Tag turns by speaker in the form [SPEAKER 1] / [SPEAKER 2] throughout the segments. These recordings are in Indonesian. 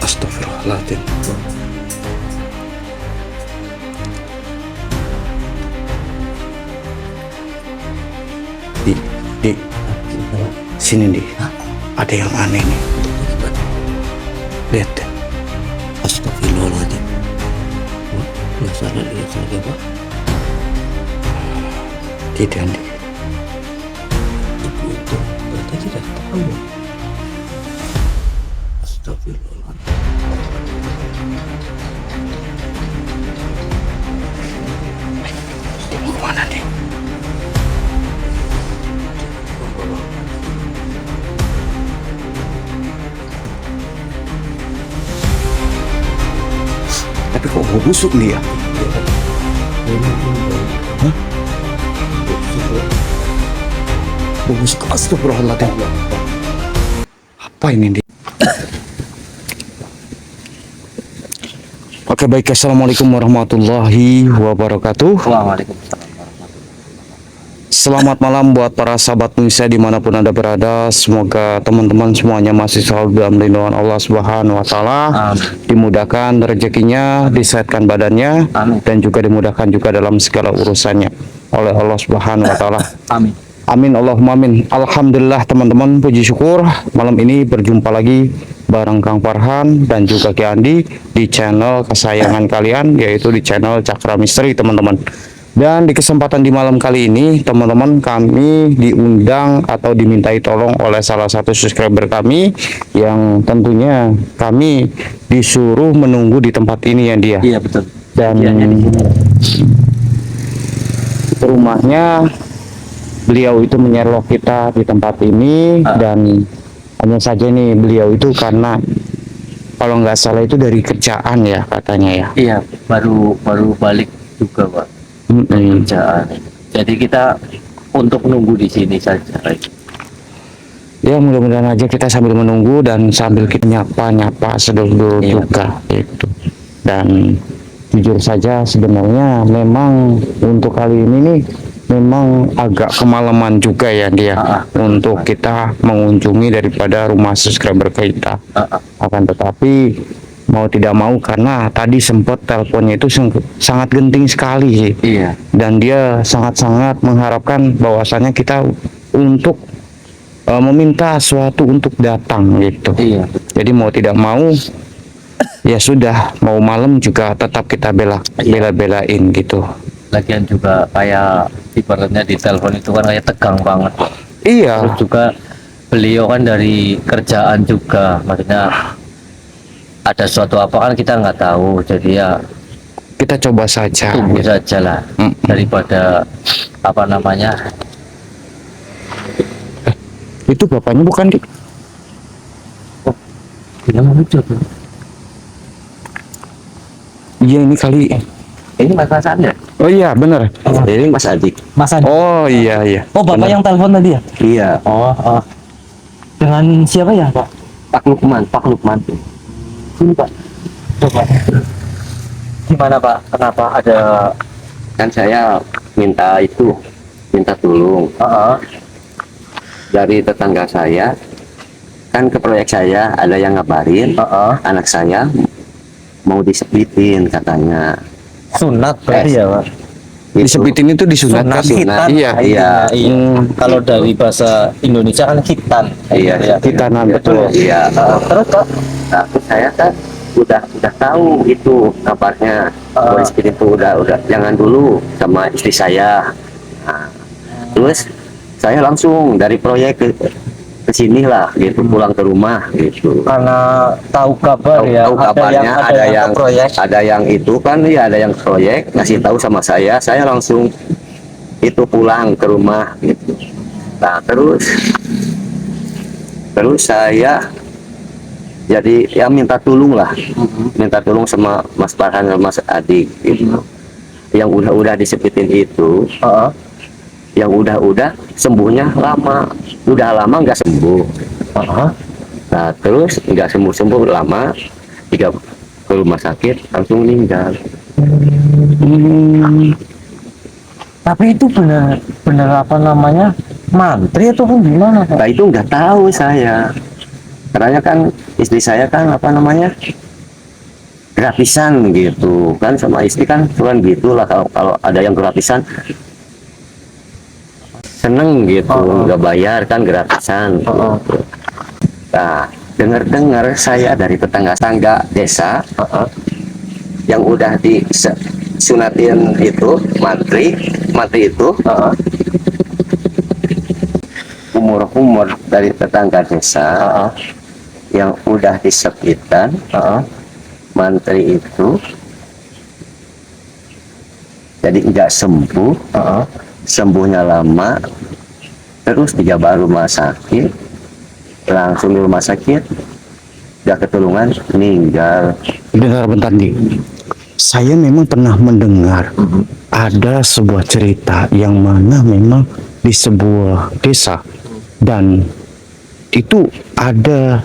[SPEAKER 1] Astagfirullahaladzim. Di sini nih, ada yang aneh nih. Lihat deh.
[SPEAKER 2] Astagfirullahaladzim. Wah, nggak salah lihat saja Pak.
[SPEAKER 1] Tidak nih.
[SPEAKER 2] Ibu itu berarti tidak tahu. Astagfirullahaladzim.
[SPEAKER 1] Di mana nih? Tapi kok bau busuk nih ya? Hah? Bau busuk. Astagfirullahaladzim. Apa ini nih? Oke baik, assalamualaikum warahmatullahi wabarakatuh.
[SPEAKER 2] Waalaikumsalam.
[SPEAKER 1] Selamat malam buat para sahabat Indonesia dimanapun Anda berada. Semoga teman-teman semuanya masih selalu dalam lindungan Allah Subhanahu wa Ta'ala. Dimudahkan rezekinya, disehatkan badannya,
[SPEAKER 2] Amin.
[SPEAKER 1] dan juga dimudahkan juga dalam segala urusannya oleh Allah Subhanahu wa Ta'ala.
[SPEAKER 2] Amin.
[SPEAKER 1] Amin Allahumma amin. Alhamdulillah teman-teman, puji syukur malam ini berjumpa lagi bareng Kang Farhan dan juga Ki Andi di channel kesayangan kalian, yaitu di channel Cakra Misteri teman-teman. Dan di kesempatan di malam kali ini teman-teman, kami diundang atau dimintai tolong oleh salah satu subscriber kami yang tentunya kami disuruh menunggu di tempat ini ya dia.
[SPEAKER 2] Iya betul.
[SPEAKER 1] Dan rumahnya beliau itu menyerlok kita di tempat ini. Dan hanya saja nih beliau itu karena kalau nggak salah itu dari kerjaan ya katanya ya.
[SPEAKER 2] Iya, baru balik juga Pak. Kerjaan. Jadi kita untuk menunggu di sini saja.
[SPEAKER 1] Ya mudah-mudahan aja kita sambil menunggu dan sambil kita nyapa sedul-dul juga itu. Dan jujur saja sebenarnya memang untuk kali ini nih memang agak kemalaman juga ya dia untuk kita mengunjungi daripada rumah subscriber kita. Akan tetapi mau tidak mau karena tadi sempat teleponnya itu sangat genting sekali sih.
[SPEAKER 2] Iya.
[SPEAKER 1] Dan dia sangat-sangat mengharapkan bahwasannya kita untuk meminta suatu untuk datang gitu.
[SPEAKER 2] Iya.
[SPEAKER 1] Jadi mau tidak mau ya sudah, mau malam juga tetap kita bela-belain gitu.
[SPEAKER 2] Lagian juga kayak ibaratnya di telepon itu kan kayak tegang banget.
[SPEAKER 1] Iya.
[SPEAKER 2] Terus juga beliau kan dari kerjaan juga, maksudnya ada suatu apa kan kita nggak tahu, jadi ya
[SPEAKER 1] kita coba saja
[SPEAKER 2] tunggu saja lah daripada apa namanya.
[SPEAKER 1] Itu bapaknya bukan di?
[SPEAKER 2] Oh, bilang lucu tuh.
[SPEAKER 1] Iya ini kali.
[SPEAKER 2] Ini Mas Hasan ya?
[SPEAKER 1] Oh iya bener.
[SPEAKER 2] Ini Mas Adik. Mas Adik.
[SPEAKER 1] Oh iya.
[SPEAKER 2] Oh bapak
[SPEAKER 1] bener.
[SPEAKER 2] yang telepon tadi ya? Iya. Oh. Dengan siapa ya Pak? Pak Lukman. Ini Pak. Coba. Gimana Pak? Kenapa ada?
[SPEAKER 3] Kan saya minta tolong dari tetangga saya, kan ke proyek saya ada yang ngabarin anak saya mau disepitin katanya.
[SPEAKER 2] Sunat berarti ya Pak?
[SPEAKER 1] Disepitin itu disunatkan.
[SPEAKER 2] Hitan.
[SPEAKER 3] Iya.
[SPEAKER 2] Kalau dari bahasa Indonesia kan hitan.
[SPEAKER 3] Iya,
[SPEAKER 1] hitanan betul.
[SPEAKER 3] Iya.
[SPEAKER 2] Terus Pak?
[SPEAKER 3] Nah, terus saya kan udah tahu itu kabarnya. Mau disepitin itu udah jangan dulu sama istri saya. Nah, terus saya langsung dari proyek ke sini lah gitu, pulang ke rumah gitu.
[SPEAKER 2] Karena tahu kabar ya,
[SPEAKER 3] Tahu kabarnya ada yang itu kan ya, ada yang proyek ngasih tahu sama saya langsung itu pulang ke rumah gitu. Nah terus saya jadi ya minta tolong sama Mas Farhan sama Mas Adik gitu. Yang udah disepitin itu yang udah sembuhnya udah lama nggak sembuh. Nah terus nggak sembuh lama, ke rumah sakit langsung meninggal.
[SPEAKER 2] Tapi itu benar apa namanya, mantri atau gimana Pak?
[SPEAKER 3] Nah itu nggak tahu saya. Karena kan istri saya kan apa namanya gratisan gitu kan, sama istri kan cuman gitulah, kalau ada yang gratisan seneng gitu, nggak bayar kan gratisan. Nah, dengar-dengar saya dari tetangga-tangga desa yang udah disunatin itu mantri itu umur dari tetangga desa yang udah disepitan mantri itu jadi nggak sembuh, sembuhnya lama, terus dijabar rumah sakit, langsung di rumah sakit udah ketulungan meninggal.
[SPEAKER 1] Bentar nih, saya memang pernah mendengar ada sebuah cerita yang mana memang di sebuah desa dan itu ada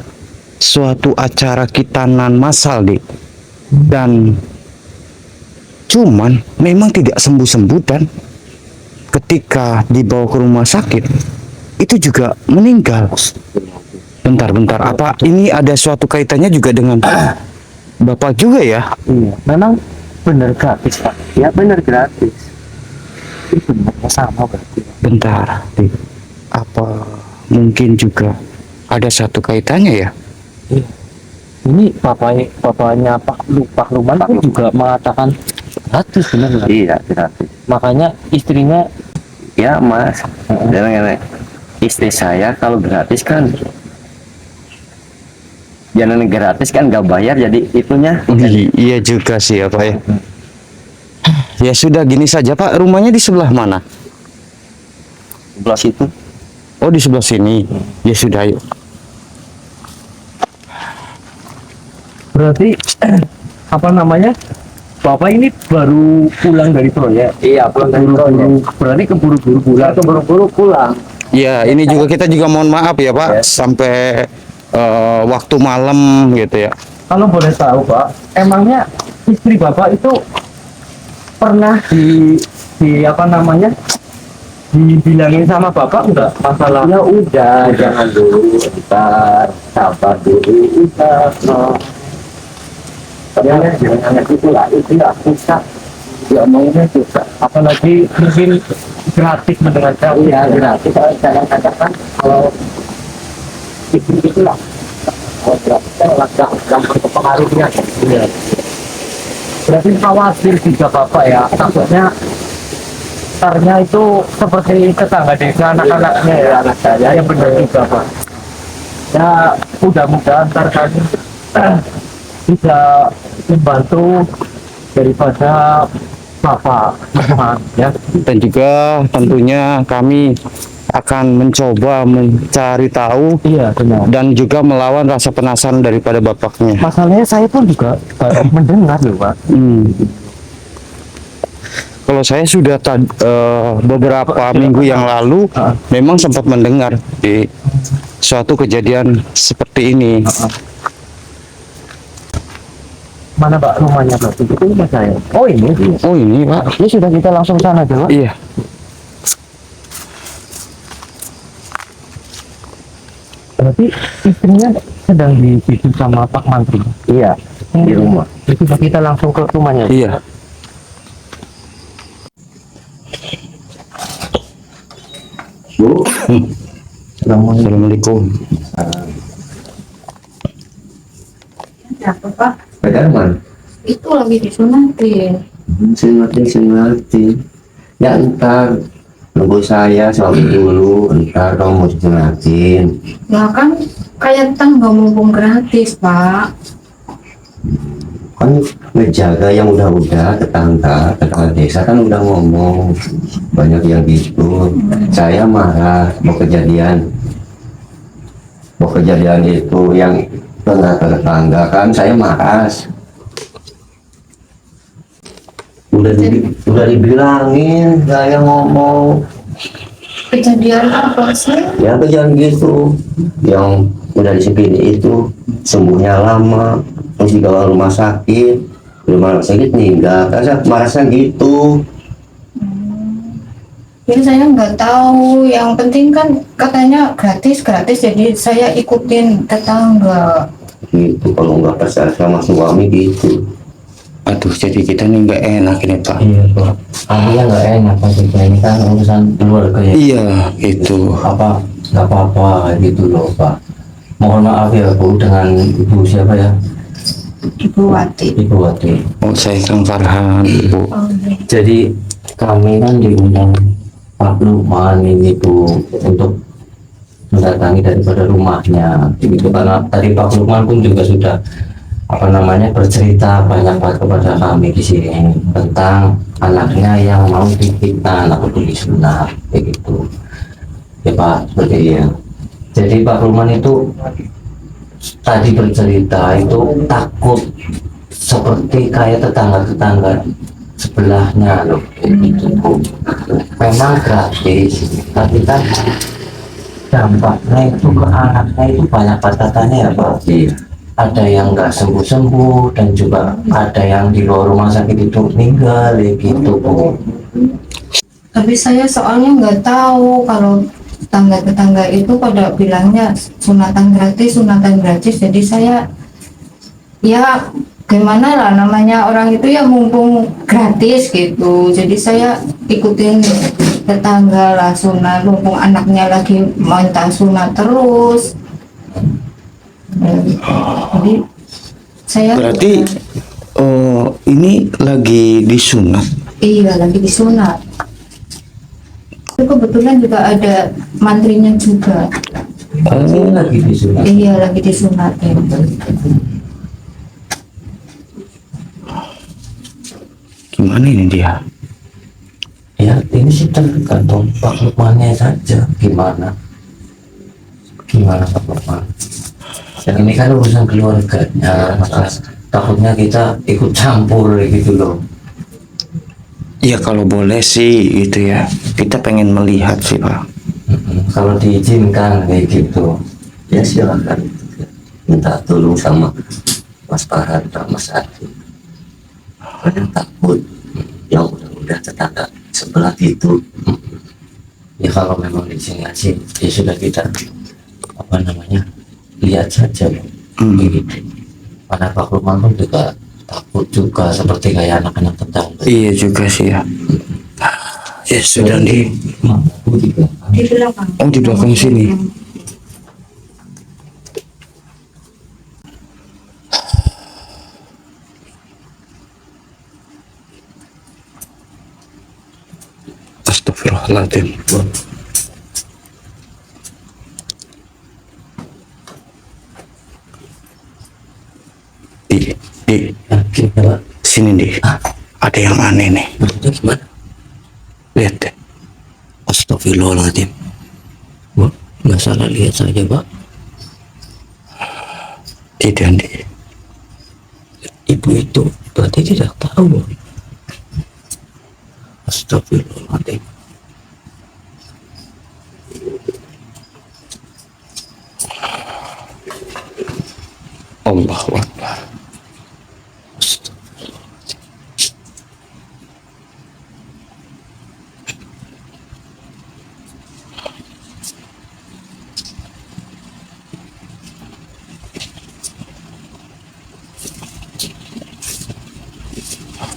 [SPEAKER 1] suatu acara khitanan massal dik, dan cuman memang tidak sembuh-sembuh, dan ketika dibawa ke rumah sakit itu juga meninggal. Bentar, apa ini ada suatu kaitannya juga dengan Bapak juga ya?
[SPEAKER 2] Iya, memang benar gratis Pak.
[SPEAKER 3] Ya benar gratis.
[SPEAKER 2] Itu benar sama berarti.
[SPEAKER 1] Bentar, Dik. Apa mungkin juga ada satu kaitannya ya?
[SPEAKER 2] Iya. Ini bapaknya Pak Luman itu juga mengatakan gratis, benar nggak?
[SPEAKER 3] Iya gratis.
[SPEAKER 2] Makanya istrinya
[SPEAKER 3] Ya mas, istri saya kalau gratis kan, jangan gratis kan nggak bayar, jadi itunya.
[SPEAKER 1] Iya juga sih ya Pak ya. Ya sudah, gini saja Pak, rumahnya di sebelah mana?
[SPEAKER 3] Sebelah situ.
[SPEAKER 1] Oh di sebelah sini. Ya sudah, yuk.
[SPEAKER 2] berarti apa namanya? Bapak ini baru pulang dari proyek.
[SPEAKER 3] Iya pulang dari proyek.
[SPEAKER 2] Berarti keburu-buru pulang.
[SPEAKER 3] Keburu-buru pulang.
[SPEAKER 1] Ya ini juga kita juga mohon maaf ya Pak, sampai waktu malam gitu ya.
[SPEAKER 2] Kalau boleh tahu Pak, emangnya istri Bapak itu pernah di apa namanya? Dibilangin sama Bapak enggak masalah?
[SPEAKER 3] Ya udah, jangan dulu, ntar sabar dulu, ntar. Jangan itulah, itu ya susah. Ya omongnya susah.
[SPEAKER 2] Apalagi mungkin gratis mendengar
[SPEAKER 3] Iya gratis. Kalau saya katakan kalau itulah, kalau gratis kan agak berpengaruhnya.
[SPEAKER 2] Iya. Berarti khawatir juga Bapak ya, takutnya ntarnya itu seperti tetangga desa anak-anaknya ya, anak saya yang benar juga Pak. Ya mudah-mudahan ntar kami bisa membantu daripada Bapak ya.
[SPEAKER 1] Dan juga tentunya kami akan mencoba mencari tahu
[SPEAKER 2] Iya benar.
[SPEAKER 1] dan juga melawan rasa penasaran daripada bapaknya.
[SPEAKER 2] Masalahnya saya pun juga baru mendengar loh Pak.
[SPEAKER 1] Kalau saya sudah beberapa minggu yang lalu memang sempat mendengar di suatu kejadian seperti ini.
[SPEAKER 2] Mana Pak rumahnya Pak? Itu rumah saya. Oh ini.
[SPEAKER 1] Oh ini Pak.
[SPEAKER 2] Ya sudah, kita langsung ke sana aja Pak.
[SPEAKER 1] Iya.
[SPEAKER 2] Berarti istrinya sedang di situ sama Pak Mantri.
[SPEAKER 3] Iya di rumah.
[SPEAKER 2] Itu kita langsung ke rumahnya.
[SPEAKER 1] Iya.
[SPEAKER 3] Bu.
[SPEAKER 1] Assalamualaikum.
[SPEAKER 4] Siapa Pak?
[SPEAKER 3] Pegangan.
[SPEAKER 4] Itu lagi disunatin.
[SPEAKER 3] Sengerti. Ya ntar nunggu saya suami dulu, ntar kamu mau disunatkan.
[SPEAKER 4] Nah kan kayak tangga mumpung gratis Pak.
[SPEAKER 3] Kan ngejaga yang udah tetangga desa kan udah ngomong banyak yang gitu. Saya marah mau kejadian itu yang tetangga kan saya marah. Udah dibilangin saya ngomong.
[SPEAKER 4] Kejadian apa sih?
[SPEAKER 3] Ya kejadian gitu yang udah disepin itu sembuhnya lama, terus dibawa rumah sakit meninggal kan, saya marahnya gitu.
[SPEAKER 4] Ya saya nggak tahu. Yang penting kan katanya gratis gratis, jadi saya ikutin tetangga.
[SPEAKER 3] Gitu kalau nggak pacaran sama suami gitu.
[SPEAKER 1] Aduh, jadi kita nih nggak enak ini Pak.
[SPEAKER 2] Iya Pak, artinya nggak enak Pak juga, ini kan urusan keluarga ya.
[SPEAKER 1] Iya, itu.
[SPEAKER 2] Apa nggak apa-apa gitu loh Pak. Mohon maaf ya Bu, dengan ibu siapa ya?
[SPEAKER 4] Ibu Wati.
[SPEAKER 2] Ibu Wati.
[SPEAKER 1] Oh, saya Kang Farhan, Bu.
[SPEAKER 4] Oh, iya.
[SPEAKER 2] Jadi kami kan diundang Pak Lukman ini Bu untuk mendatangi daripada rumahnya itu, karena tadi Pak Lukman pun juga sudah bercerita banyak Pak kepada kami di sini tentang anaknya yang mau difitnah anak peduli sunat begitu ya Pak, seperti ya. Jadi Pak Lukman itu tadi bercerita itu takut seperti kayak tetangga-tetangga sebelahnya loh itu Bu. Memang gratis tapi kan dampaknya itu ke anaknya itu banyak batasannya ya Pak.
[SPEAKER 3] Iya.
[SPEAKER 2] Ada yang nggak sembuh-sembuh dan juga ada yang di luar rumah sakit itu meninggal ya gitu Bu.
[SPEAKER 4] Tapi saya soalnya nggak tahu kalau tetangga-tetangga itu pada bilangnya sunatan gratis, jadi saya ya gimana lah, namanya orang itu ya mumpung gratis gitu, jadi saya ikutin tetangga lah sunat, mumpung anaknya lagi minta sunat terus. Jadi saya
[SPEAKER 1] Berarti ini lagi disunat.
[SPEAKER 4] iya lagi disunat. Itu kebetulan juga ada mantrinya juga.
[SPEAKER 2] Ini lagi disunat.
[SPEAKER 4] Iya lagi disunatin.
[SPEAKER 1] Gimana ini dia?
[SPEAKER 2] Ya ini sih tergantung Pak Lukmannya saja gimana Pak Lukman. Dan ini kan urusan keluarganya, maka takutnya kita ikut campur gitu loh.
[SPEAKER 1] Ya kalau boleh sih gitu ya. Kita pengen melihat sih Pak.
[SPEAKER 2] Kalau diizinkan kayak gitu
[SPEAKER 3] Ya silakan minta tolong sama Mas Farhan dan Mas Adi. Kalian takut yang udah tetangga sebelah itu.
[SPEAKER 2] ya. Kalau memang diizinkan ya sudah, kita lihat saja begitu. Karena Pak Lukman pun juga takut juga seperti kayak anak-anak tetangga.
[SPEAKER 1] Iya juga sih ya. Ya sudah di.
[SPEAKER 2] Mampu juga.
[SPEAKER 4] Di belakang.
[SPEAKER 1] Oh, di belakang sini. Astagfirullahaladzim. Di
[SPEAKER 2] Gimana?
[SPEAKER 1] sini di. Ada yang aneh nih.
[SPEAKER 2] Maksudnya gimana?
[SPEAKER 1] Lihat deh.
[SPEAKER 2] Astagfirullahaladzim. Wah, nggak salah lihat saja Pak.
[SPEAKER 1] Tidak di.
[SPEAKER 2] Ibu itu berarti tidak tahu. Astagfirullahaladzim.
[SPEAKER 1] Allahu Akbar.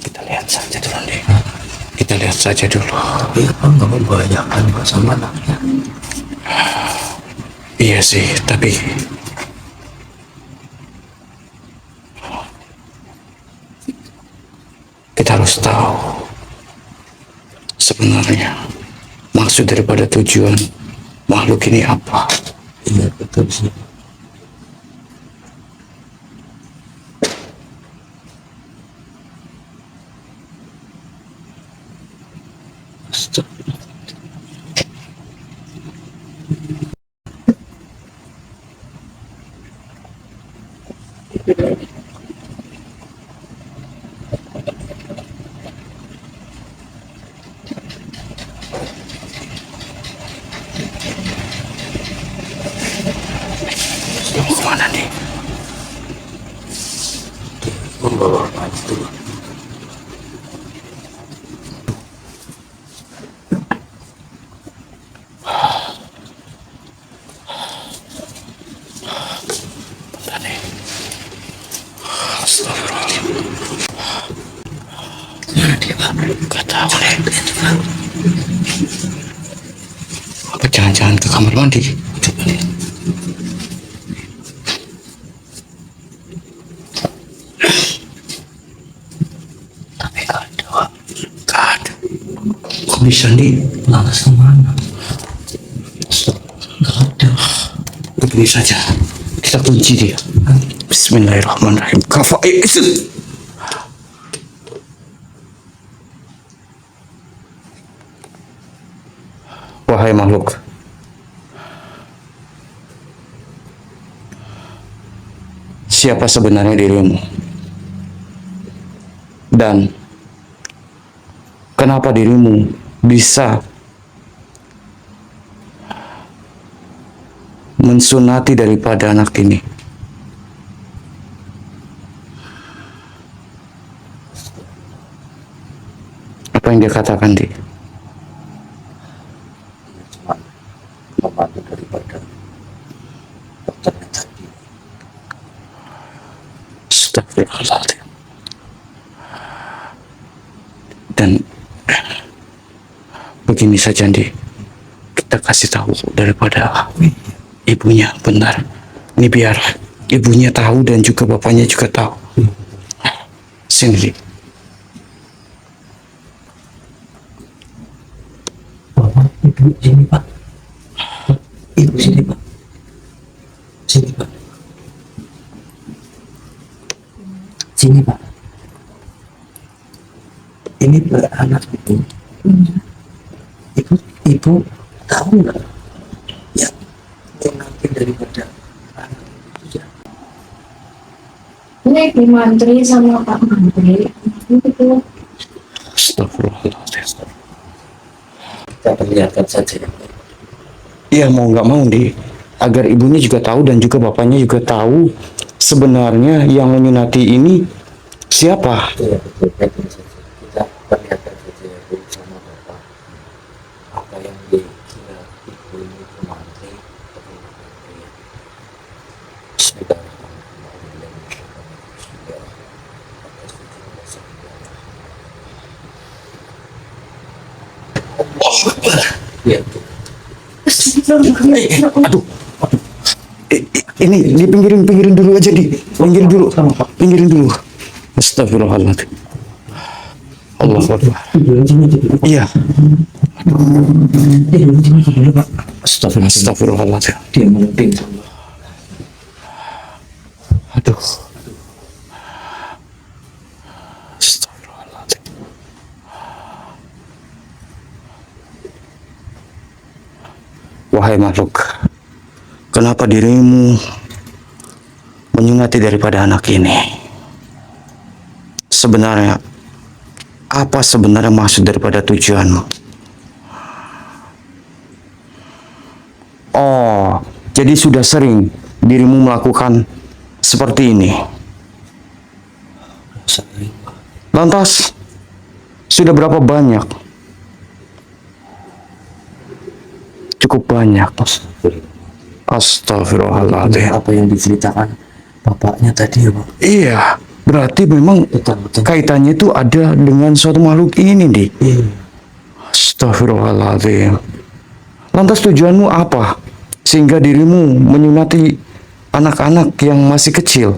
[SPEAKER 1] Kita lihat saja dulu nih. Kita lihat saja dulu.
[SPEAKER 2] Tapi apa nggak membahayakan Pak sama anaknya?
[SPEAKER 1] Iya sih, tapi kita harus tahu sebenarnya maksud daripada tujuan makhluk ini apa.
[SPEAKER 2] Iya betul sih. Astagfirullah.
[SPEAKER 1] Mau kemana nih?
[SPEAKER 2] Membawa apa itu?
[SPEAKER 1] Gak tahu deh. Apa jangan-jangan ke kamar mandi? Coba lihat. Tapi gak ada, Wak. Gak ada. Kok bisa nih? Lantas kemana? Gak ada. Begini saja. Kita kunci dia. Bismillahirrahmanirrahim. Kafa isu. Wahai makhluk, siapa sebenarnya dirimu? Dan kenapa dirimu bisa mensunati daripada anak ini? Apa yang dia katakan, Di?
[SPEAKER 3] Membantu daripada dokternya tadi.
[SPEAKER 1] Astagfirullahaladzim. Dan begini saja, Di, kita kasih tahu daripada ibunya, benar. Ini biar ibunya tahu dan juga bapaknya juga tahu. Sini, Di.
[SPEAKER 2] Bapak, ibu sini Pak. Ibu sini Pak. Sini Pak. Sini Pak. Ini beranak ibu. Ibu tahu nggak yang nanti daripada anak itu ya?
[SPEAKER 4] Ini Ibu Mantri sama Pak Mantri itu
[SPEAKER 1] Astagfirullahaladzim.
[SPEAKER 3] Kita perlihatkan saja yang baik.
[SPEAKER 1] Iya, mau nggak mau, Di, agar ibunya juga tahu dan juga bapaknya juga tahu sebenarnya yang menyunati ini siapa.
[SPEAKER 3] Itu ya betul, baiknya saja. Kita perlihatkan saja ya Bu sama Bapak. Apa yang dikira ibu ini mati atau mati. Ya,
[SPEAKER 1] Aduh, ini pinggirin dulu aja, Di. Pinggirin dulu. Astagfirullahaladzim. Allah Akbar. Iya. Astagfirullahaladzim.
[SPEAKER 2] Dia melemping sama
[SPEAKER 1] Aduh. Astagfirullahaladzim. Wahai makhluk, kenapa dirimu menyunati daripada anak ini? Sebenarnya, apa sebenarnya maksud daripada tujuanmu? Oh, jadi sudah sering dirimu melakukan seperti ini.
[SPEAKER 2] sering Pak.
[SPEAKER 1] Lantas, sudah berapa banyak? Cukup banyak. Astagfirullahaladzim.
[SPEAKER 2] Apa yang diceritakan bapaknya tadi ya Pak?
[SPEAKER 1] Iya, berarti memang
[SPEAKER 2] Betul.
[SPEAKER 1] kaitannya itu ada dengan suatu makhluk ini, Di.
[SPEAKER 2] Iya.
[SPEAKER 1] Astagfirullahaladzim. Lantas tujuanmu apa? Sehingga dirimu menyunati anak-anak yang masih kecil.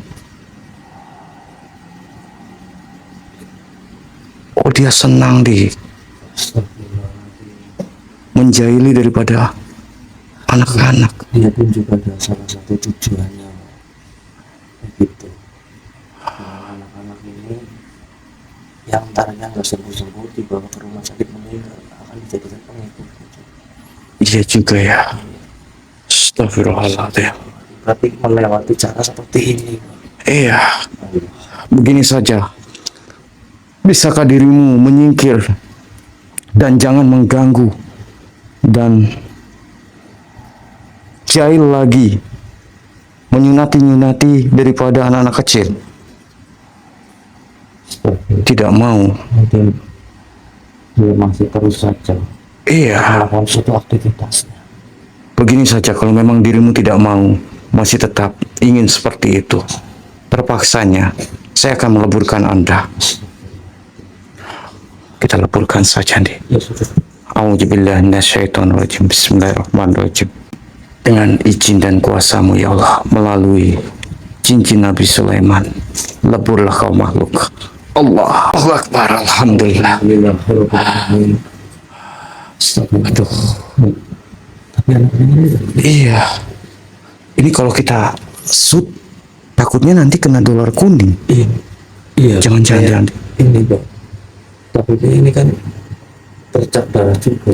[SPEAKER 1] Oh, dia senang, Di, menjahili daripada anak-anak.
[SPEAKER 2] Dia pun juga ada salah satu tujuannya begitu. Anak-anak ini yang antaranya nggak sembuh-sembuh dibawa ke rumah sakit meninggal akan dijadikan pengikut gitu.
[SPEAKER 1] Iya juga ya. Astagfirullahaladzim.
[SPEAKER 2] Berarti melewati cara seperti ini Pak.
[SPEAKER 1] Iya, begini saja. Bisakah dirimu menyingkir dan jangan mengganggu dan jahil lagi menyunati-nyunati daripada anak-anak kecil? Tidak mau.
[SPEAKER 2] Mungkin dia masih terus saja
[SPEAKER 1] Iya,
[SPEAKER 2] melakukan suatu aktivitasnya.
[SPEAKER 1] begini saja, kalau memang dirimu tidak mau, masih tetap ingin seperti itu, terpaksanya saya akan meleburkan Anda. Kita leburkan saja nih. A'udzubillahi minasyaitonirrajim. Bismillahirrahmanirrahim. Dengan izin dan kuasa-Mu ya Allah, melalui cincin Nabi Sulaiman, leburlah kau makhluk. Allahu Akbar. Alhamdulillah. Aduh. Iya. Ini kalau kita shoot, takutnya nanti kena dolar kuning.
[SPEAKER 2] Iya.
[SPEAKER 1] Jangan-jangan.
[SPEAKER 2] Ini Pak. Tapi ini kan tercap darah juga.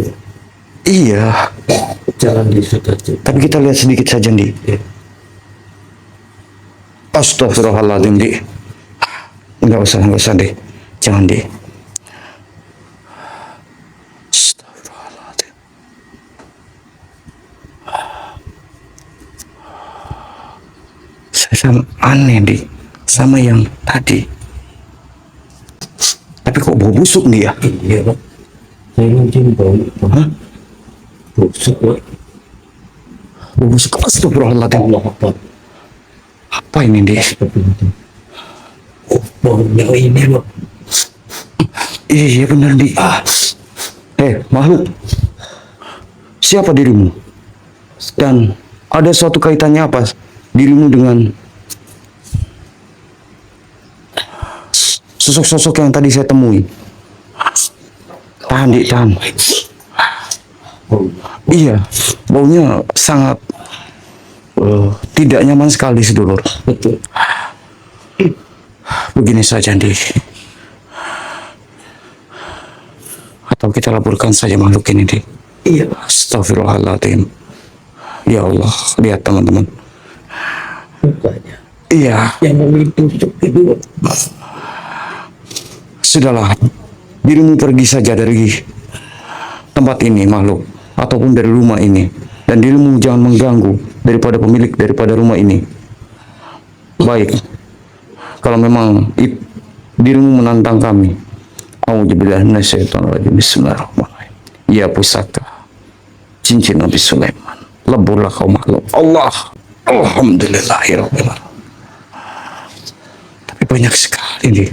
[SPEAKER 1] Iya.
[SPEAKER 2] Jangan disut aja.
[SPEAKER 1] Tapi kita lihat sedikit saja nih.
[SPEAKER 2] Iya.
[SPEAKER 1] Astagfirullahaladzim di. Enggak usah deh. Jangan deh. Astagfirullahaladzim. Saya sama aneh di. Sama yang tadi. Tapi kok bau busuk nih ya?
[SPEAKER 2] Iya Pak. Saya mungkin bau.
[SPEAKER 1] Hah?
[SPEAKER 2] Busuk Pak.
[SPEAKER 1] Bau busuk. Astagfirullahaladzim.
[SPEAKER 2] Allah Akbar.
[SPEAKER 1] Apa ini di?
[SPEAKER 2] Oh, baunya ini Pak.
[SPEAKER 1] Iya benar di. Makhluk. Siapa dirimu? Dan ada suatu kaitannya apa dirimu dengan sosok-sosok yang tadi saya temui? Tahan di, tahan. Iya, baunya sangat tidak nyaman sekali sedulur.
[SPEAKER 2] Betul.
[SPEAKER 1] Begini saja di. Atau kita laporkan saja makhluk ini di.
[SPEAKER 2] Iya.
[SPEAKER 1] Astagfirullahaladzim. Ya Allah, lihat teman-teman.
[SPEAKER 2] Mukanya.
[SPEAKER 1] Iya,
[SPEAKER 2] Yang memitusuk itu.
[SPEAKER 1] sudahlah. Dirimu pergi saja dari tempat ini makhluk. Ataupun dari rumah ini. Dan dirimu jangan mengganggu daripada pemilik daripada rumah ini. Baik. Kalau memang dirimu menantang kami. A'udzubillahi minasyaitonirrajim. Bismillahirrahmanirrahim. Ya pusaka cincin Nabi Sulaiman, leburlah kau makhluk. Alhamdulillahirabbil alamin. Tapi banyak sekali nih.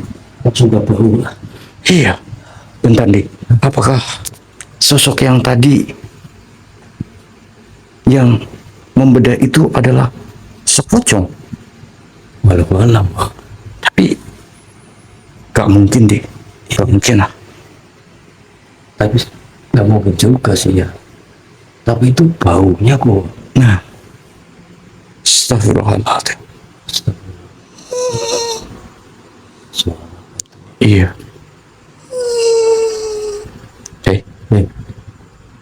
[SPEAKER 2] Sudah bau lah.
[SPEAKER 1] Iya. Bentar nih. Apakah sosok yang tadi yang membedah itu adalah sosok pocong?
[SPEAKER 2] Malam-malam Pak.
[SPEAKER 1] Tapi gak mungkin deh. Gak mungkin lah.
[SPEAKER 2] Tapi nggak mungkin juga sih ya. Tapi itu baunya kok.
[SPEAKER 1] Nah. Astagfirullahaladzim.
[SPEAKER 2] Suara.
[SPEAKER 1] Iya.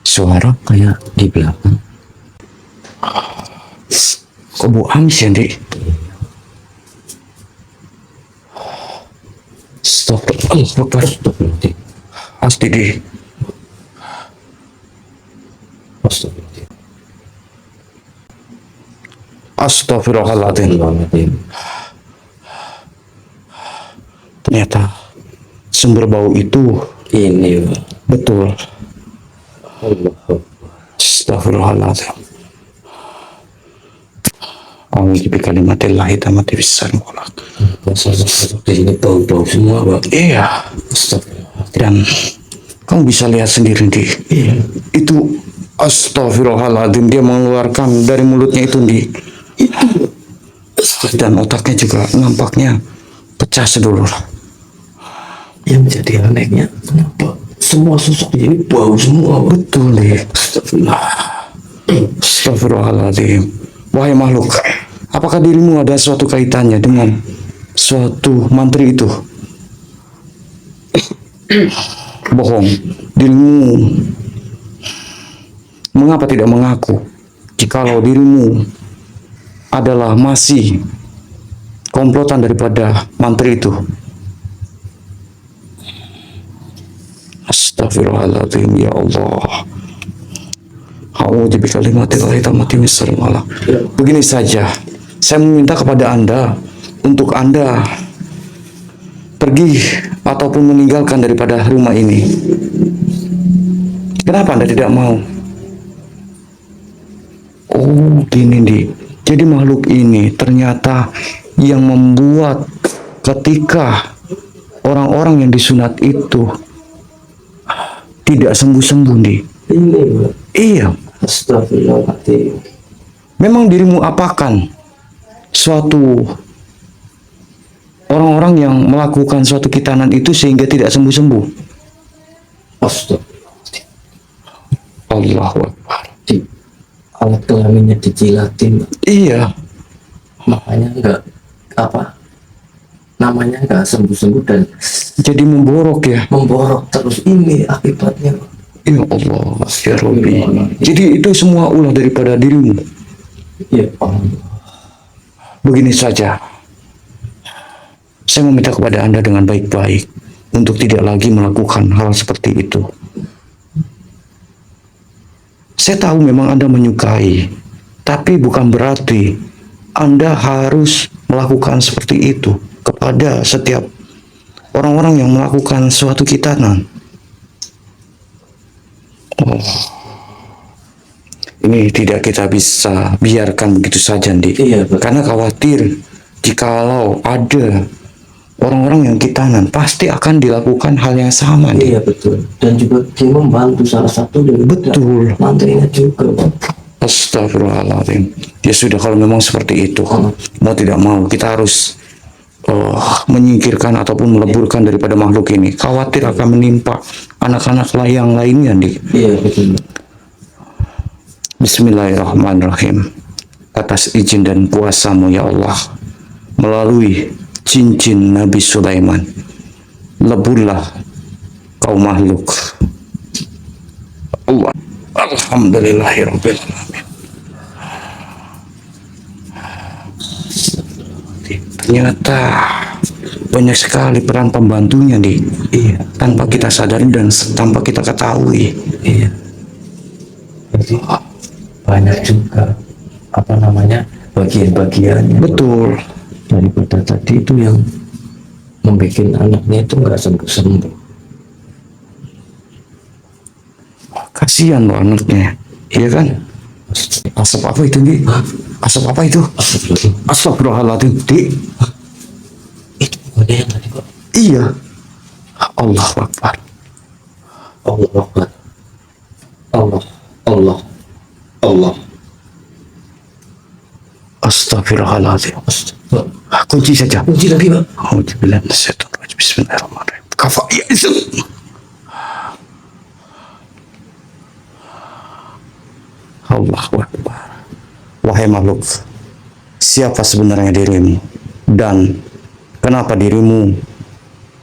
[SPEAKER 1] Suara
[SPEAKER 2] Kayak di belakang.
[SPEAKER 1] kok bau amis ya, Dik? Astagfirullah.
[SPEAKER 2] Astagfirullahaladzim.
[SPEAKER 1] Pasti di.
[SPEAKER 2] Astagfirullahaladzim.
[SPEAKER 1] Astagfirullahaladzim.
[SPEAKER 2] Astagfirullahaladzim.
[SPEAKER 1] Ternyata sumber bau itu
[SPEAKER 2] Ini Pak.
[SPEAKER 1] betul.
[SPEAKER 2] Allah Akbar.
[SPEAKER 1] Astagfirullahaladzim. A'udzu bikalimatillahi tammati bisyarri walak.
[SPEAKER 2] Masuk di sini bau-bau semua Pak.
[SPEAKER 1] Iya.
[SPEAKER 2] Astagfirullahaladzim.
[SPEAKER 1] Dan kamu bisa lihat sendiri di.
[SPEAKER 2] Iya.
[SPEAKER 1] Itu astagfirullahaladzim, dia mengeluarkan dari mulutnya itu di. Dan otaknya juga nampaknya pecah sedulur.
[SPEAKER 2] Yang jadi anehnya kenapa semua sosok di sini bau semua Pak?
[SPEAKER 1] Betul nih.
[SPEAKER 2] Astagfirullah.
[SPEAKER 1] Astagfirullahaladzim. Wahai makhluk, apakah dirimu ada suatu kaitannya dengan suatu mantri itu? Bohong. Dirimu mengapa tidak mengaku jikalau dirimu adalah masih komplotan daripada mantri itu? Astagfirullahaladzim, ya Allah. A'udzu bikalimatillahi tammati min syarri ma khalaq. Begini saja, saya meminta kepada Anda untuk Anda pergi ataupun meninggalkan daripada rumah ini. Kenapa Anda tidak mau? Oh, gini nih. Jadi makhluk ini ternyata yang membuat ketika orang-orang yang disunat itu tidak sembuh-sembuh nih.
[SPEAKER 3] Ini, Pak.
[SPEAKER 1] Iya,
[SPEAKER 3] Astagfirullahaladzim.
[SPEAKER 1] memang dirimu apakan suatu orang-orang yang melakukan suatu khitanan itu sehingga tidak sembuh-sembuh?
[SPEAKER 3] Astagfirullahaladzim.
[SPEAKER 1] Allahu Akbar.
[SPEAKER 3] Alat kelaminnya dijilatin, Pak.
[SPEAKER 1] Iya,
[SPEAKER 3] Makanya enggak apa namanya enggak sembuh-sembuh dan
[SPEAKER 1] jadi memborok ya.
[SPEAKER 3] memborok terus, ini akibatnya, Pak.
[SPEAKER 1] Ya Allah, ya Rabbi. Jadi itu semua ulah daripada dirimu.
[SPEAKER 3] Ya Allah.
[SPEAKER 1] Begini saja, saya meminta kepada Anda dengan baik-baik untuk tidak lagi melakukan hal seperti itu. Saya tahu memang Anda menyukai, tapi bukan berarti Anda harus melakukan seperti itu kepada setiap orang-orang yang melakukan suatu khitanan. Oh, ini tidak kita bisa biarkan begitu saja, Ndi.
[SPEAKER 3] Iya, Pak.
[SPEAKER 1] Karena khawatir jikalau ada orang-orang yang khitanan pasti akan dilakukan hal yang sama, Ndi.
[SPEAKER 3] Iya betul. Dan juga dia membantu salah satu dari
[SPEAKER 1] Betul.
[SPEAKER 3] mantrinya juga, Pak.
[SPEAKER 1] Astagfirullahaladzim. Ya sudah, kalau memang seperti itu, mau tidak mau kita harus menyingkirkan ataupun meleburkan daripada makhluk ini. Khawatir akan menimpa anak-anak yang lainnya, Ndi.
[SPEAKER 3] Iya betul.
[SPEAKER 1] Bismillahirrahmanirrahim. Atas izin dan kuasa-Mu ya Allah, melalui cincin Nabi Sulaiman, leburlah kaum makhluk. Allah. Alhamdulillahirabbil alamin. Ternyata banyak sekali peran pembantunya, nih.
[SPEAKER 3] Iya.
[SPEAKER 1] Tanpa kita sadari dan tanpa kita ketahui.
[SPEAKER 3] Iya. Jadi banyak juga apa namanya bagian-bagiannya
[SPEAKER 1] Betul.
[SPEAKER 3] daripada tadi itu yang membuat anaknya itu nggak sembuh-sembuh.
[SPEAKER 1] Kasihan loh anaknya, iya kan? Asap apa itu, Di? Asap apa itu? Astagfirullahaladzim, Di.
[SPEAKER 3] Itu bukan yang tadi, Pak.
[SPEAKER 1] Iya. Allahu Akbar.
[SPEAKER 3] Allah Akbar. Allah. Allah. Allah.
[SPEAKER 1] Astagfirullahaladzim.
[SPEAKER 3] Astagfirullah.
[SPEAKER 1] Kunci saja.
[SPEAKER 3] Kunci lagi, Pak.
[SPEAKER 1] Auzubillahi minasyaitonirrajim. Bismillahirrahmanirrahim. Kafa ya itu. Allahu Akbar. Wahai makhluk, siapa sebenarnya dirimu dan kenapa dirimu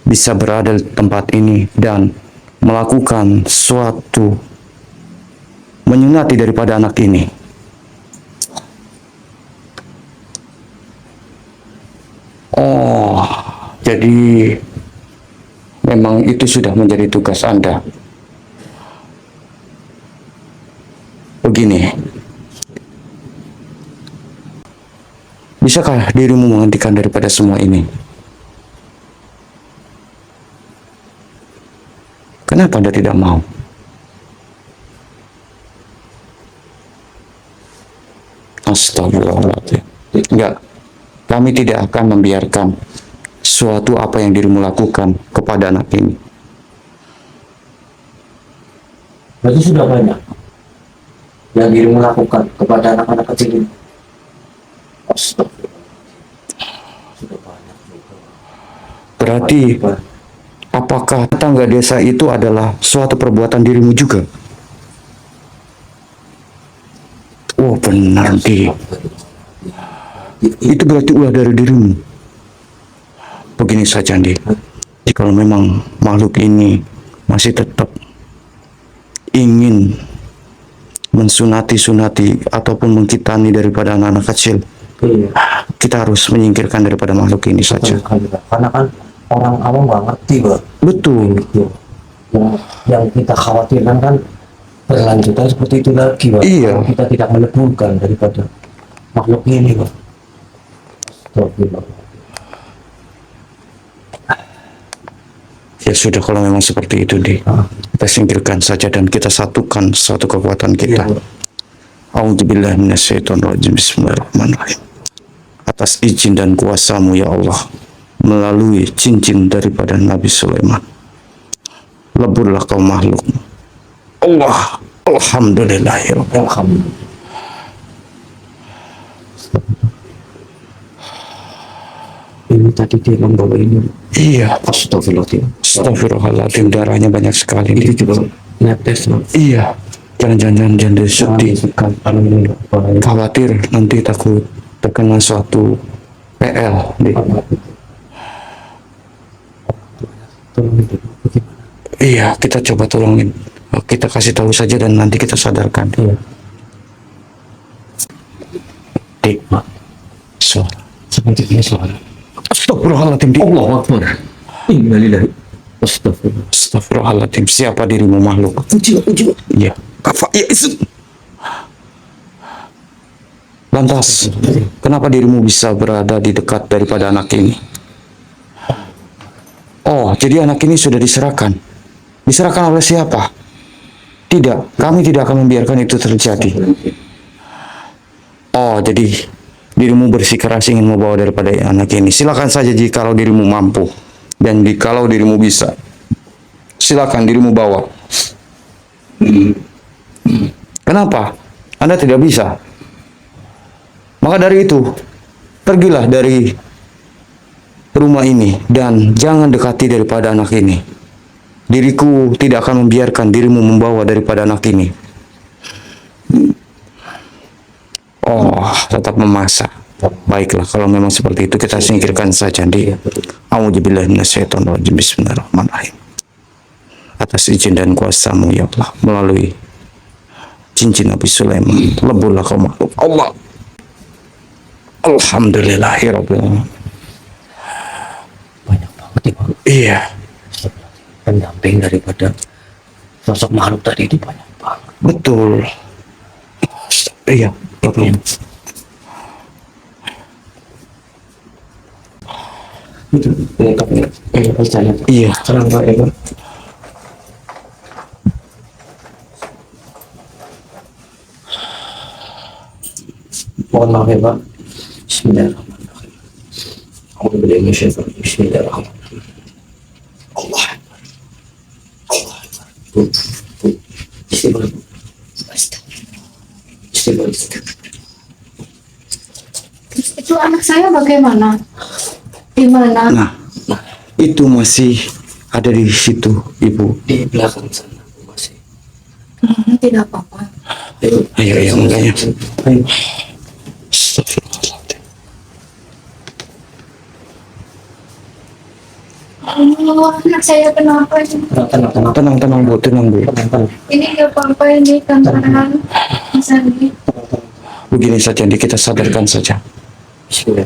[SPEAKER 1] bisa berada di tempat ini dan melakukan suatu menyunati daripada anak ini? Oh, jadi memang itu sudah menjadi tugas Anda. Begini, bisakah dirimu menghentikan daripada semua ini? Kenapa Anda tidak mau? Astagfirullahaladzim. Enggak, kami tidak akan membiarkan suatu apa yang dirimu lakukan kepada anak ini.
[SPEAKER 3] Berarti sudah banyak yang dirimu lakukan kepada anak-anak kecil ini. Astagfirullah. Sudah banyak juga.
[SPEAKER 1] Berarti,
[SPEAKER 3] Pak.
[SPEAKER 1] apakah tetangga desa itu adalah suatu perbuatan dirimu juga? Oh benar, Di. Itu berarti ulah dari dirimu. Begini saja, Di. Jika memang makhluk ini masih tetap ingin mensunati ataupun mengkitani daripada anak-anak kecil,
[SPEAKER 3] Iya.
[SPEAKER 1] kita harus menyingkirkan daripada makhluk ini saja.
[SPEAKER 3] Karena kan orang awam nggak ngerti, Pak.
[SPEAKER 1] Betul.
[SPEAKER 3] Gitu. Yang kita khawatirkan kan berlanjutan seperti itu lagi, Pak.
[SPEAKER 1] Iya.
[SPEAKER 3] Kalau kita tidak meleburkan daripada makhluk ini, Pak. Astagfirullah.
[SPEAKER 1] Ya sudah, kalau memang seperti itu, Di. Kita singkirkan saja dan kita satukan suatu kekuatan kita.
[SPEAKER 3] Iya.
[SPEAKER 1] A'udzubillahi minasyaitonirrajim. Bismillahirrahmanirrahim. Atas izin dan kuasa-Mu ya Allah, melalui cincin daripada Nabi Sulaiman. Leburlah kau makhluk. Allah, alhamdulillahirabbil alamin.
[SPEAKER 3] Ini tadi dia membawa ini.
[SPEAKER 1] Iya,
[SPEAKER 3] Astagfirullahaladzim.
[SPEAKER 1] astagfirullahaladzim, darahnya banyak sekali.
[SPEAKER 3] Itu juga netes.
[SPEAKER 1] Iya, jangan sedih. Khawatir nanti takut terkena suatu PL. Iya, kita coba tolongin. Kita kasih tahu saja dan nanti kita sadarkan.
[SPEAKER 3] Iya.
[SPEAKER 1] Dik, suara.
[SPEAKER 3] Seperti ini suara.
[SPEAKER 1] Astagfirullahaladzim, Dik.
[SPEAKER 3] Allah Akbar. Innalillahi. Astagfirullah.
[SPEAKER 1] Astagfirullahaladzim, siapa dirimu makhluk?
[SPEAKER 3] Uji.
[SPEAKER 1] Iya. Kafa, ya, isu. Lantas, kenapa dirimu bisa berada di dekat daripada anak ini? Oh, jadi anak ini sudah diserahkan. Diserahkan oleh siapa? Tidak, kami tidak akan membiarkan itu terjadi. Oh, jadi dirimu bersikeras ingin membawa daripada anak ini. Silakan saja jikalau dirimu mampu. Dan jikalau dirimu bisa. Silakan dirimu bawa. Kenapa? Anda tidak bisa. Maka dari itu, pergilah dari rumah ini dan jangan dekati daripada anak ini. Diriku tidak akan membiarkan dirimu membawa daripada anak ini. Oh, tetap memasak. Baiklah, kalau memang seperti itu kita singkirkan saja. A'udzubillahi minasyaitonirrajim. Bismillahirrahmanirrahim. Atas izin dan kuasa-Mu ya Allah, melalui cincin Nabi Sulaiman, leburlah kau makhluk Allah. Alhamdulillahirabbil alamin.
[SPEAKER 3] Banyak banget ya, Pak.
[SPEAKER 1] Iya,
[SPEAKER 3] Pendamping daripada sosok makhluk tadi itu banyak banget.
[SPEAKER 1] betul. Iya, betul.
[SPEAKER 3] Itu pengungkapnya percaya.
[SPEAKER 1] Iya.
[SPEAKER 3] Serang Pak ya, Pak. Mohon maaf ya, Pak. Bismillahirrahmanirrahim. Alhamdulillah, Bismillahirrahmanirrahim. Allah. Allah. Istighfar. Istighfar.
[SPEAKER 4] Itu anak saya bagaimana? Di mana?
[SPEAKER 1] Nah, itu masih ada di situ, Ibu.
[SPEAKER 3] Di belakang sana masih.
[SPEAKER 4] Tidak apa-apa.
[SPEAKER 1] Ayo, makanya.
[SPEAKER 3] Ayo.
[SPEAKER 1] Astagfirullahaladzim.
[SPEAKER 4] Oh, anak saya kenapa ini?
[SPEAKER 3] Tenang.
[SPEAKER 1] Bu, tenang, Bu.
[SPEAKER 4] Ini nggak apa-apa ini kantoran Mas Andi.
[SPEAKER 1] Begini saja, kita sadarkan saja.
[SPEAKER 3] Bismillah.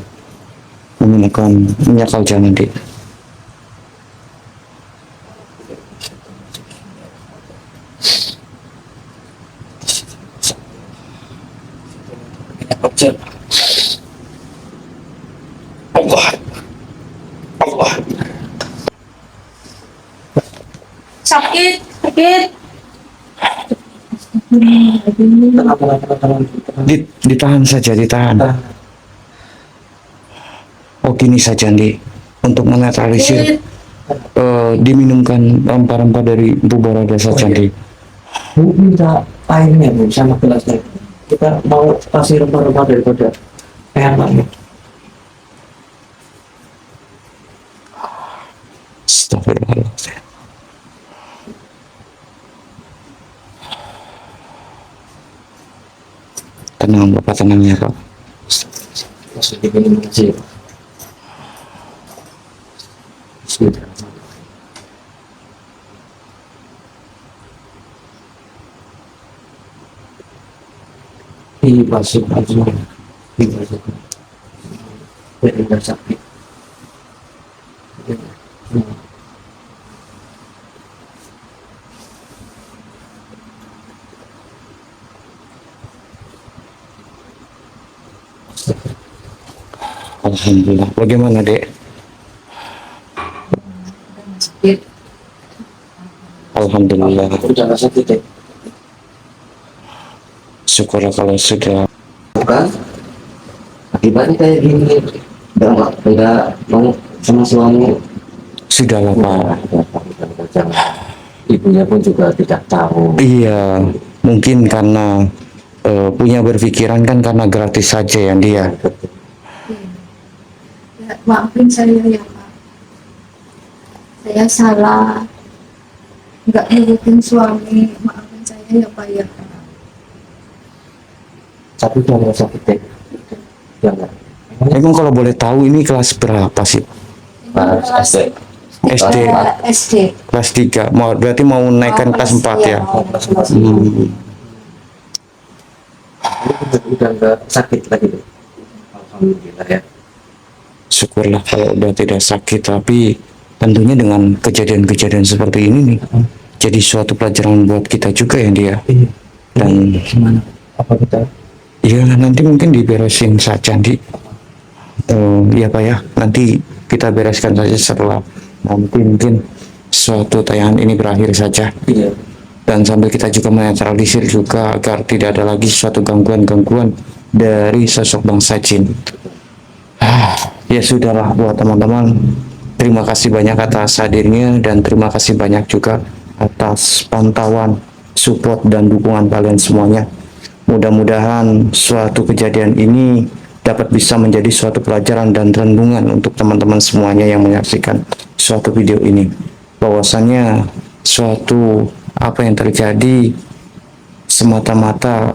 [SPEAKER 1] Menggunakan minyak kalja nanti. Allah.
[SPEAKER 4] Sakit.
[SPEAKER 3] Tenang.
[SPEAKER 1] Ditahan saja, ditahan. Oh, gini saja, untuk menetralisir, diminumkan rempah-rempah dari Bu Barada saja,
[SPEAKER 3] Bu minta airnya, Bu, sama gelasnya. Kita mau kasih rempah-rempah daripada air lagi.
[SPEAKER 1] Astagfirullahaladzim. Tenang, Bapak, tenang ya, Pak.
[SPEAKER 3] Langsung diminum aja ya, Pak. Bismillahirrahmanirrahim. Masuk aja. Benar sakit.
[SPEAKER 1] Alhamdulillah. Bagaimana, Dek?
[SPEAKER 4] Sakit.
[SPEAKER 1] Alhamdulillah.
[SPEAKER 3] Udah nggak sakit ya?
[SPEAKER 1] Syukurlah kalau sudah.
[SPEAKER 3] Bukan? Akibatnya kayak gini. Udah nggak mau sama suami
[SPEAKER 1] Sudahlah Pak.
[SPEAKER 3] ibunya pun juga tidak tahu.
[SPEAKER 1] Iya, mungkin karena punya berpikiran kan karena gratis saja yang dia.
[SPEAKER 4] Ya, maafin saya ya Pak, saya salah, nggak nurutin suami, maafin saya ya Pak ya.
[SPEAKER 3] Tapi jangan sakit deh. Jangan.
[SPEAKER 1] Emang kalau boleh tahu ini kelas berapa sih?
[SPEAKER 3] Pas SD.
[SPEAKER 1] SD,
[SPEAKER 4] SD.
[SPEAKER 1] kelas 3. Berarti mau naikkan kelas 4 ya? Hmm.
[SPEAKER 3] Udah nggak sakit lagi deh. Alhamdulillah ya.
[SPEAKER 1] Syukurlah kalau udah tidak sakit, tapi tentunya dengan kejadian-kejadian seperti ini nih, jadi suatu pelajaran buat kita juga ya dia. Dan
[SPEAKER 3] Gimana? Apa kita?
[SPEAKER 1] ya nanti mungkin diberesin saja di ya Pak ya, nanti kita bereskan saja setelah nanti mungkin suatu tayangan ini berakhir saja.
[SPEAKER 3] Iya.
[SPEAKER 1] Dan sambil kita juga menetralisir juga agar tidak ada lagi suatu gangguan-gangguan dari sosok Bang Sajin. Ya sudahlah buat teman-teman, terima kasih banyak atas hadirnya dan terima kasih banyak juga atas pantauan, support dan dukungan kalian semuanya. Mudah-mudahan suatu kejadian ini dapat bisa menjadi suatu pelajaran dan renungan untuk teman-teman semuanya yang menyaksikan suatu video ini. Bahwasannya suatu apa yang terjadi semata-mata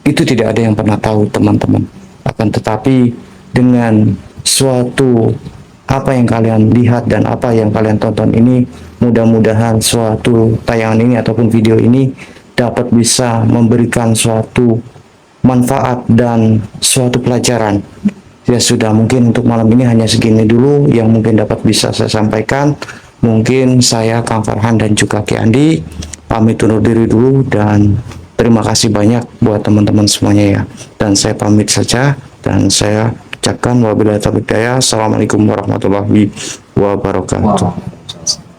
[SPEAKER 1] itu tidak ada yang pernah tahu teman-teman. Akan tetapi dengan suatu apa yang kalian lihat dan apa yang kalian tonton ini, mudah-mudahan suatu tayangan ini ataupun video ini dapat bisa memberikan suatu manfaat dan suatu pelajaran. Ya sudah, mungkin untuk malam ini hanya segini dulu yang mungkin dapat bisa saya sampaikan. Mungkin saya Kang Farhan dan juga Ki Andi pamit undur diri dulu dan terima kasih banyak buat teman-teman semuanya ya. Dan saya pamit saja dan saya ucapkan wabillahi taufiq hidayah. Assalamualaikum warahmatullahi wabarakatuh.
[SPEAKER 3] Wow.